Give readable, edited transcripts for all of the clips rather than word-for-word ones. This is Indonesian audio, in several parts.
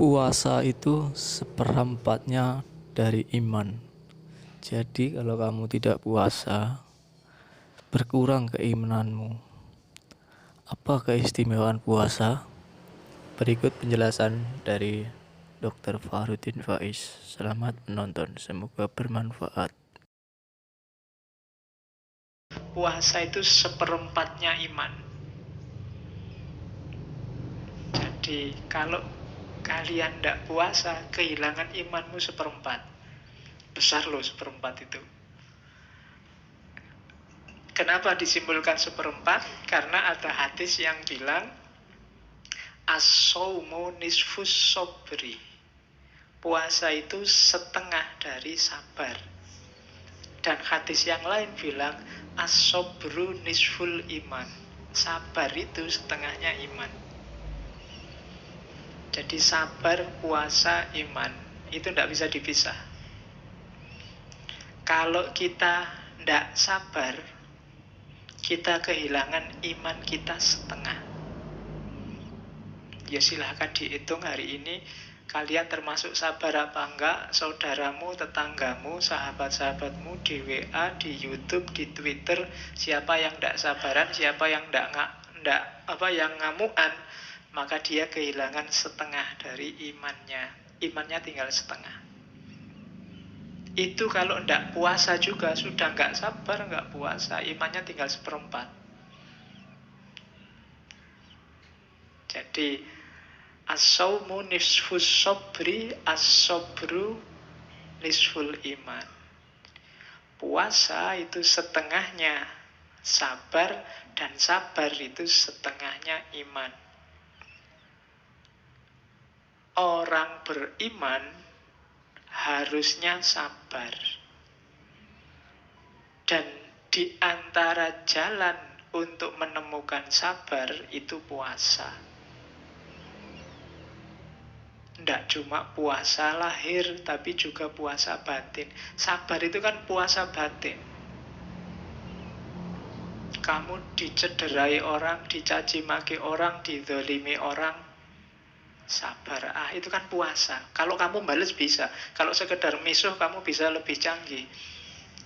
Puasa itu seperempatnya dari iman. Jadi kalau kamu tidak puasa, berkurang keimananmu. Apa keistimewaan puasa? Berikut penjelasan dari Dr. Fahrudin Faiz. Selamat menonton, semoga bermanfaat. Puasa itu seperempatnya iman. Jadi kalau kalian tidak puasa, kehilangan imanmu seperempat. Besar loh seperempat itu. Kenapa disimpulkan seperempat? Karena ada hadis yang bilang as-shaumu nisfus sobri. Puasa itu setengah dari sabar. Dan hadis yang lain bilang as-sobru nisful iman. Sabar itu setengahnya iman. Jadi sabar, puasa, iman itu tidak bisa dipisah. Kalau kita tidak sabar, kita kehilangan iman kita setengah. Ya silahkan dihitung hari ini kalian termasuk sabar apa enggak. Saudaramu, tetanggamu, sahabat-sahabatmu di WA, di YouTube, di Twitter, siapa yang tidak sabaran, siapa yang yang ngamuan, maka dia kehilangan setengah dari imannya. Imannya tinggal setengah. Itu kalau tidak puasa juga sudah nggak sabar, nggak puasa, imannya tinggal seperempat. Jadi as-shaumu nisfus sobri, as-sobru nisful iman. Puasa itu setengahnya sabar, dan sabar itu setengahnya iman. Orang beriman harusnya sabar. Dan di antara jalan untuk menemukan sabar itu puasa. Tidak cuma puasa lahir, tapi juga puasa batin. Sabar itu kan puasa batin. Kamu dicederai orang, dicaci maki orang, didolimi orang, sabar. Itu kan puasa. Kalau kamu bales bisa. Kalau sekedar misuh kamu bisa lebih canggih.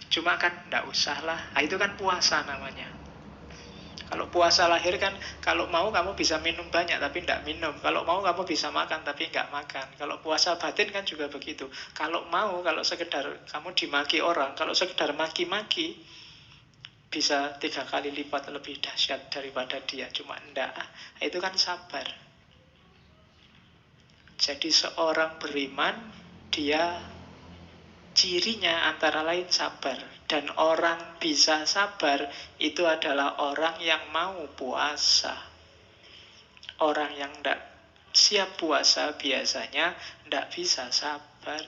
Cuma kan tidak usah lah. Itu kan puasa namanya. Kalau puasa lahir kan, kalau mau kamu bisa minum banyak tapi tidak minum. Kalau mau kamu bisa makan tapi nggak makan. Kalau puasa batin kan juga begitu. Kalau mau, kalau sekedar kamu dimaki orang, kalau sekedar maki-maki, bisa 3 kali lipat lebih dahsyat daripada dia. Cuma enggak. Itu kan sabar. Jadi seorang beriman, dia cirinya antara lain sabar. Dan orang bisa sabar itu adalah orang yang mau puasa. Orang yang tidak siap puasa biasanya tidak bisa sabar.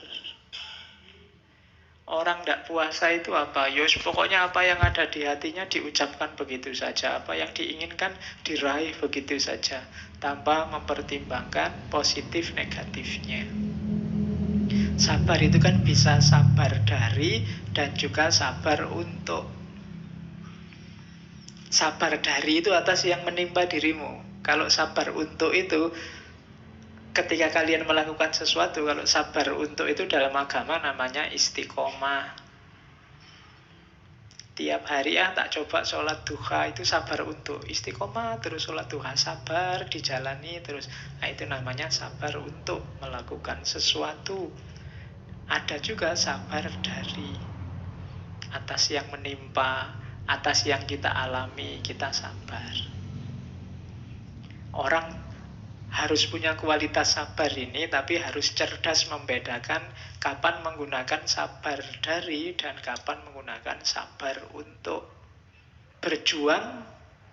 Orang tidak puasa itu apa? Yos, pokoknya apa yang ada di hatinya diucapkan begitu saja. Apa yang diinginkan diraih begitu saja, tanpa mempertimbangkan positif negatifnya. Sabar itu kan bisa sabar dari dan juga sabar untuk. Sabar dari itu atas yang menimpa dirimu. Kalau sabar untuk itu, ketika kalian melakukan sesuatu, kalau sabar untuk itu dalam agama namanya istiqomah. Tiap hari tak coba sholat duha, itu sabar untuk. Istiqomah terus sholat duha, sabar dijalani terus. Itu namanya sabar untuk melakukan sesuatu. Ada juga sabar dari, atas yang menimpa, atas yang kita alami, kita sabar. Orang harus punya kualitas sabar ini, tapi harus cerdas membedakan kapan menggunakan sabar dari dan kapan menggunakan sabar untuk. Berjuang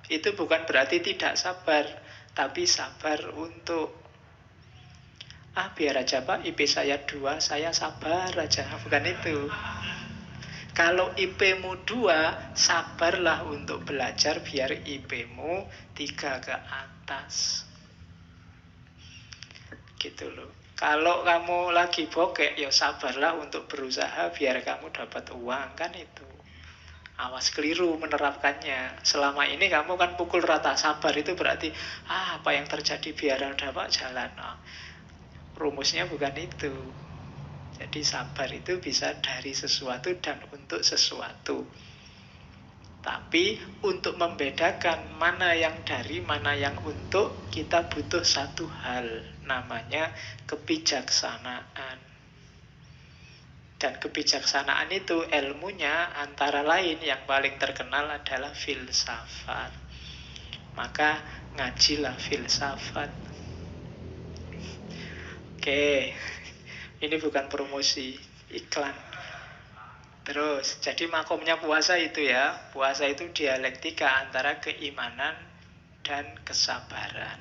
itu bukan berarti tidak sabar, tapi sabar untuk. Biar aja Pak, IP saya 2, saya sabar aja. Bukan itu. Kalau IP-mu 2, sabarlah untuk belajar biar IP-mu 3 ke atas. Gitu loh. Kalau kamu lagi bokek, ya sabarlah untuk berusaha biar kamu dapat uang, kan itu. Awas keliru menerapkannya. Selama ini kamu kan pukul rata. Sabar itu berarti apa yang terjadi biar dapat jalan. Rumusnya bukan itu. Jadi sabar itu bisa dari sesuatu dan untuk sesuatu. Tapi untuk membedakan mana yang dari, mana yang untuk, kita butuh satu hal, namanya kebijaksanaan. Dan kebijaksanaan itu ilmunya antara lain yang paling terkenal adalah filsafat. Maka ngajilah filsafat. Oke, ini bukan promosi, iklan. Terus, jadi makomnya puasa itu ya. Puasa itu dialektika antara keimanan dan kesabaran.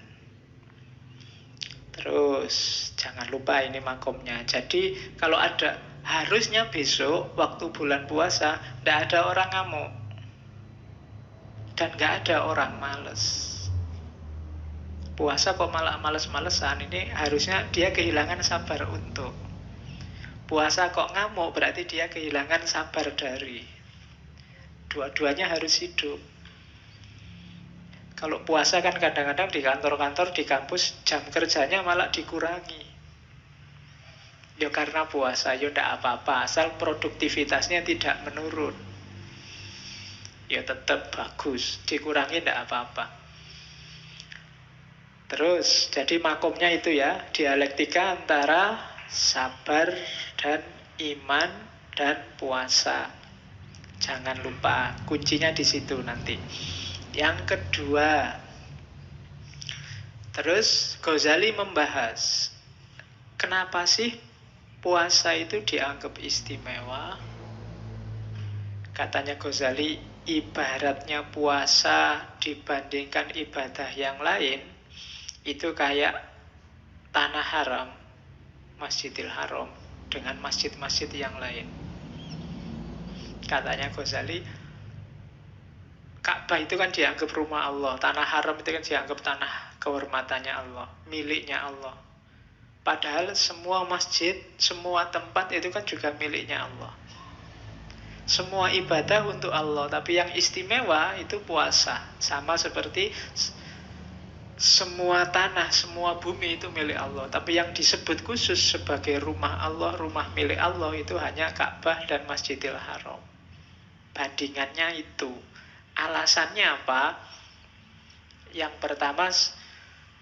Terus, jangan lupa ini makomnya. Jadi, kalau ada, harusnya besok waktu bulan puasa tidak ada orang ngamuk. Dan nggak ada orang males. Puasa kok malah males-malesan, ini harusnya dia kehilangan sabar untuk. Puasa kok ngamuk, berarti dia kehilangan sabar dari. Dua-duanya harus hidup. Kalau puasa kan kadang-kadang di kantor-kantor, di kampus, jam kerjanya malah dikurangi. Ya karena puasa, ya tidak apa-apa, asal produktivitasnya tidak menurun. Ya tetap bagus, dikurangi tidak apa-apa. Terus, jadi makomnya itu ya, dialektika antara sabar dan iman dan puasa. Jangan lupa, kuncinya di situ nanti. Yang kedua, terus Ghazali membahas kenapa sih puasa itu dianggap istimewa. Katanya Ghazali, ibaratnya puasa dibandingkan ibadah yang lain itu kayak tanah haram, Masjidil Haram, dengan masjid-masjid yang lain. Katanya Ghazali, Ka'bah itu kan dianggap rumah Allah, tanah haram itu kan dianggap tanah kehormatannya Allah, miliknya Allah. Padahal semua masjid, semua tempat itu kan juga miliknya Allah. Semua ibadah untuk Allah, tapi yang istimewa itu puasa. Sama seperti semua tanah, semua bumi itu milik Allah. Tapi yang disebut khusus sebagai rumah Allah, rumah milik Allah itu hanya Ka'bah dan Masjidil Haram. Bandingannya itu. Alasannya apa? Yang pertama,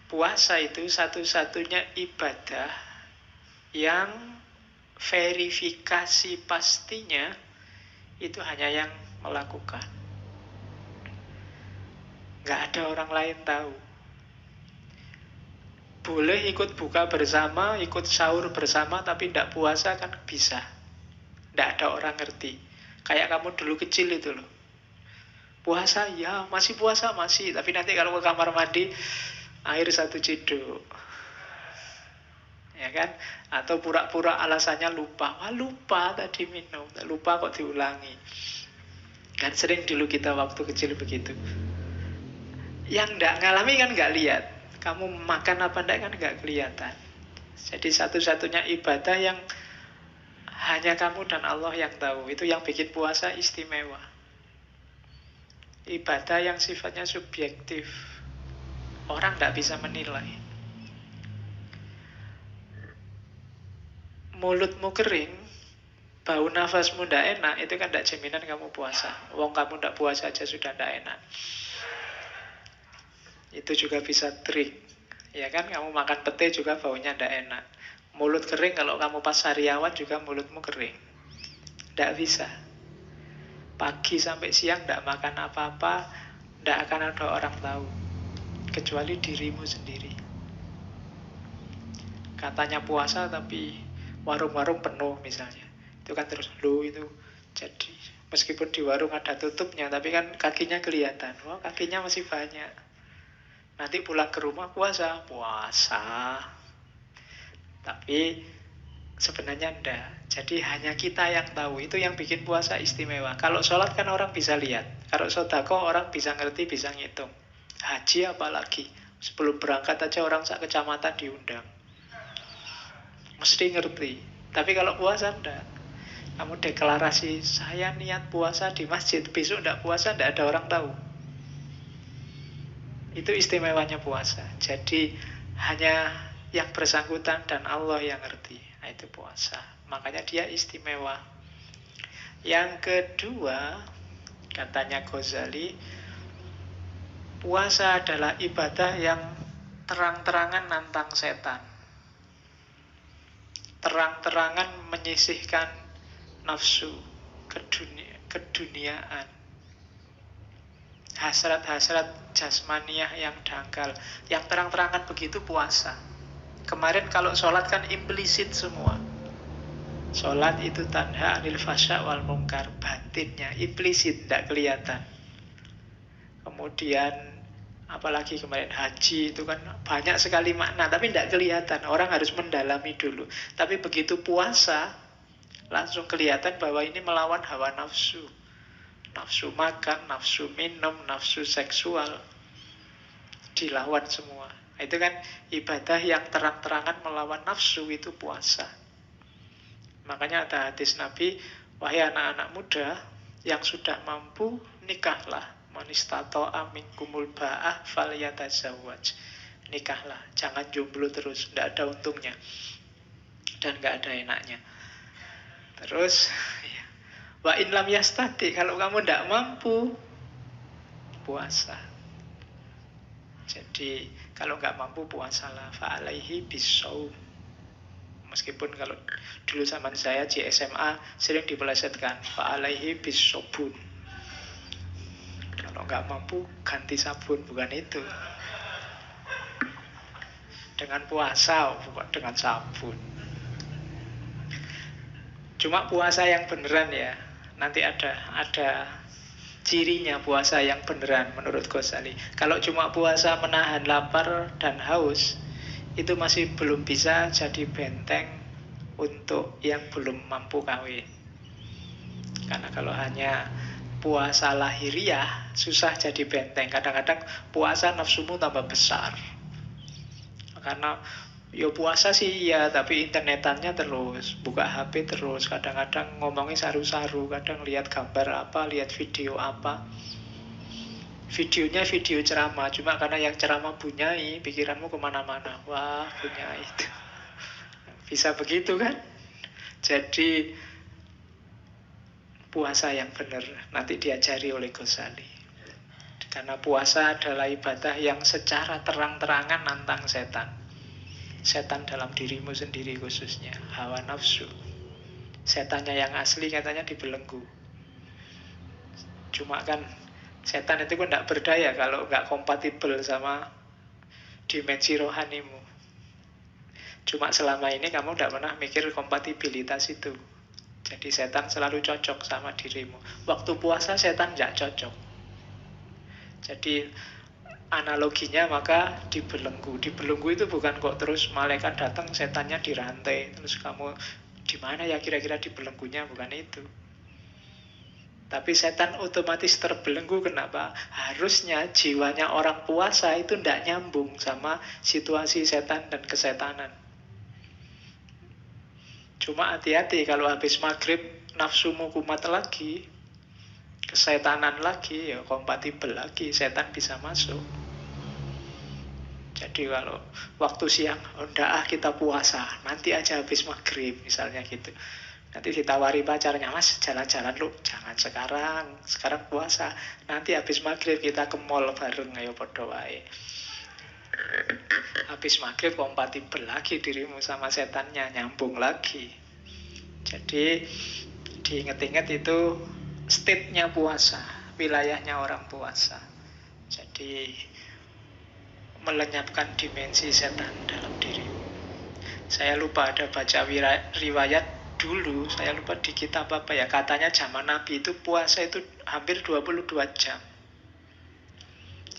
puasa itu satu-satunya ibadah yang verifikasi pastinya itu hanya yang melakukan. Nggak ada orang lain tahu. Boleh ikut buka bersama, ikut sahur bersama, tapi tidak puasa kan bisa. Tidak ada orang ngerti. Kayak kamu dulu kecil itu loh. Puasa, ya masih puasa, masih. Tapi nanti kalau ke kamar mandi, air 1 ciduk. Ya kan? Atau pura-pura alasannya lupa. Wah lupa tadi minum, lupa kok diulangi. Kan sering dulu kita waktu kecil begitu. Yang tidak ngalami kan nggak lihat. Kamu makan apa enggak kan nggak kelihatan. Jadi satu-satunya ibadah yang hanya kamu dan Allah yang tahu. Itu yang bikin puasa istimewa. Ibadah yang sifatnya subjektif. Orang tidak bisa menilai. Mulutmu kering, bau nafasmu tidak enak, itu kan tidak jaminan kamu puasa. Wong kamu tidak puasa aja sudah tidak enak. Itu juga bisa trik. Ya kan, kamu makan pete juga baunya tidak enak. Mulut kering, kalau kamu pas sariawan juga mulutmu kering. Tidak bisa. Pagi sampai siang tidak makan apa-apa, tidak akan ada orang tahu. Kecuali dirimu sendiri. Katanya puasa tapi warung-warung penuh misalnya. Itu kan terus, loh itu. Jadi, meskipun di warung ada tutupnya, tapi kan kakinya kelihatan. Wah, kakinya masih banyak. Nanti pulang ke rumah puasa. Tapi sebenarnya enggak. Jadi hanya kita yang tahu. Itu yang bikin puasa istimewa. Kalau sholat kan orang bisa lihat. Kalau sedekah orang bisa ngerti, bisa ngitung. Haji apalagi. Sebelum berangkat aja orang sak kecamatan diundang. Mesti ngerti. Tapi kalau puasa enggak. Kamu deklarasi, saya niat puasa di masjid. Besok enggak puasa, enggak ada orang tahu. Itu istimewanya puasa. Jadi hanya yang bersangkutan dan Allah yang ngerti. Nah, itu puasa. Makanya dia istimewa. Yang kedua, katanya Ghazali, puasa adalah ibadah yang terang-terangan nantang setan. Terang-terangan menyisihkan nafsu, keduniaan, hasrat-hasrat jasmaniah yang dangkal. Yang terang-terangan begitu puasa. Kemarin kalau sholat kan implisit semua. Sholat itu tanha anil fasya wal mungkar, batinnya, implisit, tidak kelihatan. Kemudian apalagi kemarin haji itu kan banyak sekali makna, tapi tidak kelihatan. Orang harus mendalami dulu. Tapi begitu puasa, langsung kelihatan bahwa ini melawan hawa nafsu. Nafsu makan, nafsu minum, nafsu seksual. Dilawan semua. Itu kan ibadah yang terang-terangan melawan nafsu, itu puasa. Makanya ada hadis Nabi, wahai anak-anak muda yang sudah mampu, nikahlah. Man istata'a minkumul ba'ah falyatazawwaj. Nikahlah, jangan jomblo terus, tidak ada untungnya dan nggak ada enaknya. Terus ya, wa in lam yastati, kalau kamu tidak mampu, puasa. Jadi kalau nggak mampu puasalah, fa alaihi bisaum. Meskipun kalau dulu zaman saya di SMA sering dipelesetkan, fa alaihi bisobun. Kalau nggak mampu ganti sabun, bukan itu. Dengan puasa, bukan dengan sabun. Cuma puasa yang beneran ya. Nanti ada cirinya puasa yang beneran menurut Ghazali. Kalau cuma puasa menahan lapar dan haus, itu masih belum bisa jadi benteng untuk yang belum mampu kawin. Karena kalau hanya puasa lahiriah, susah jadi benteng. Kadang-kadang puasa nafsumu tambah besar. Karena ya puasa sih ya, tapi internetannya terus, buka HP terus, kadang-kadang ngomongnya saru-saru, kadang lihat gambar apa, lihat video apa. Videonya video ceramah, cuma karena yang ceramah bunyai, pikiranmu kemana-mana. Wah, bunyai itu. Bisa begitu kan? Jadi puasa yang benar nanti diajari oleh Ghazali. Karena puasa adalah ibadah yang secara terang-terangan nantang setan. Setan dalam dirimu sendiri khususnya, hawa nafsu. Setannya yang asli katanya dibelenggu. Cuma kan setan itu kan tidak berdaya kalau nggak kompatibel sama dimensi rohanimu. Cuma selama ini kamu tidak pernah mikir kompatibilitas itu. Jadi setan selalu cocok sama dirimu. Waktu puasa setan tidak cocok. Jadi analoginya maka dibelenggu. Dibelenggu itu bukan kok terus malaikat datang setannya dirantai. Terus kamu di mana ya kira-kira dibelenggunya, bukan itu. Tapi setan otomatis terbelenggu. Kenapa? Harusnya jiwanya orang puasa itu tidak nyambung sama situasi setan dan kesetanan. Cuma hati-hati kalau habis maghrib nafsumu kumat lagi, kesetanan lagi, ya kompatibel lagi, setan bisa masuk. Jadi kalau waktu siang, oh enggak kita puasa, nanti aja habis maghrib misalnya gitu. Nanti ditawari pacarnya, mas jalan-jalan lu, jangan sekarang puasa. Nanti habis maghrib kita ke mall bareng, ayo podo wae. Habis maghrib kompatibel lagi dirimu sama setannya, nyambung lagi. Jadi diinget-inget itu state-nya puasa, wilayahnya orang puasa. Jadi melenyapkan dimensi setan dalam dirimu. Saya lupa ada baca riwayat dulu, saya lupa di kitab apa ya, katanya zaman Nabi itu puasa itu hampir 22 jam.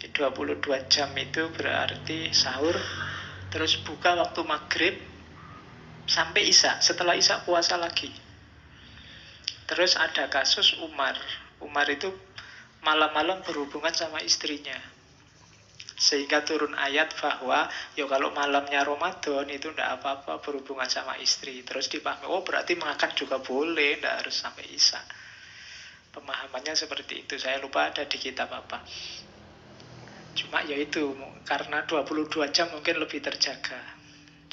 22 jam itu berarti sahur, terus buka waktu maghrib sampai isya. Setelah isya puasa lagi. Terus ada kasus Umar. Umar itu malam-malam berhubungan sama istrinya. Sehingga turun ayat bahwa ya kalau malamnya Ramadan itu tidak apa-apa berhubungan sama istri. Terus dipahami, oh berarti makan juga boleh, tidak harus sampai isya. Pemahamannya seperti itu. Saya lupa ada di kitab apa. Cuma ya itu, karena 22 jam mungkin lebih terjaga.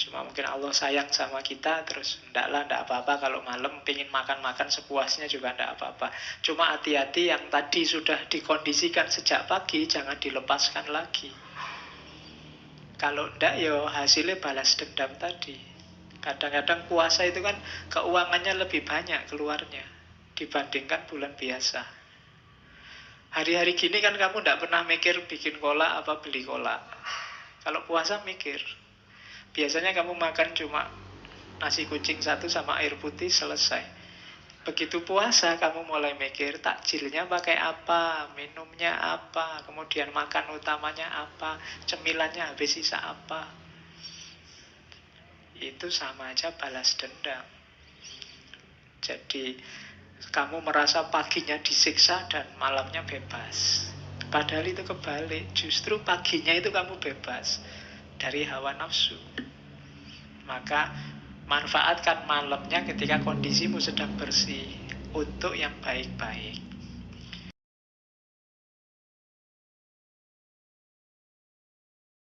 Cuma mungkin Allah sayang sama kita, terus ndak apa-apa kalau malam pingin makan-makan sepuasnya juga ndak apa-apa. Cuma hati-hati yang tadi sudah dikondisikan sejak pagi, jangan dilepaskan lagi. Kalau ndak yo hasilnya balas dendam tadi. Kadang-kadang puasa itu kan keuangannya lebih banyak keluarnya dibandingkan bulan biasa. Hari-hari gini kan kamu ndak pernah mikir bikin kolak apa beli kolak. Kalau puasa mikir. Biasanya kamu makan cuma nasi kucing satu sama air putih, selesai. Begitu puasa kamu mulai mikir takjilnya pakai apa, minumnya apa, kemudian makan utamanya apa, cemilannya habis sisa apa. Itu sama aja balas dendam. Jadi kamu merasa paginya disiksa dan malamnya bebas. Padahal itu kebalik. Justru paginya itu kamu bebas dari hawa nafsu. Maka manfaatkan malamnya ketika kondisimu sedang bersih untuk yang baik-baik.